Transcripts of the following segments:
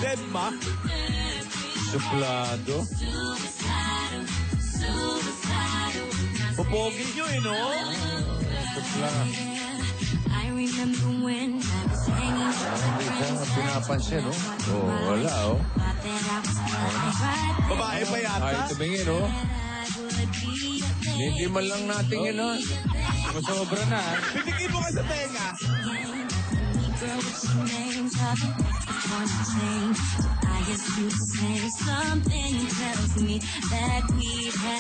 Dedma. Suplado. Pupogi nyo, no? Suplado. Hindi ka pinapansin, no? Oh, wala, oh. Babae pa yata? Ay, tumingin, oh. Hindi man lang natin yun, oh. Masobra na, ha? Pitikin mo ka sa tenga.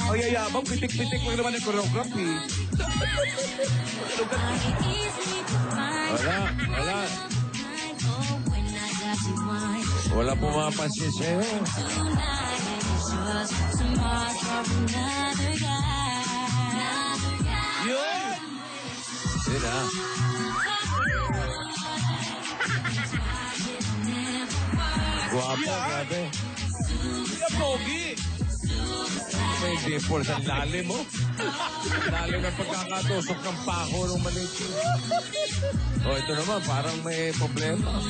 O yayabang, pitik-pitik mo naman ang choreography. Wala. Wala pumapansin sa'yo. Yun! Sila. Guwapo, grabe. Yung pogi. May dimple sa lalim, oh. Lalim ng pagkakatusok ng pako ng maliit. Oh, ito naman, parang may problema.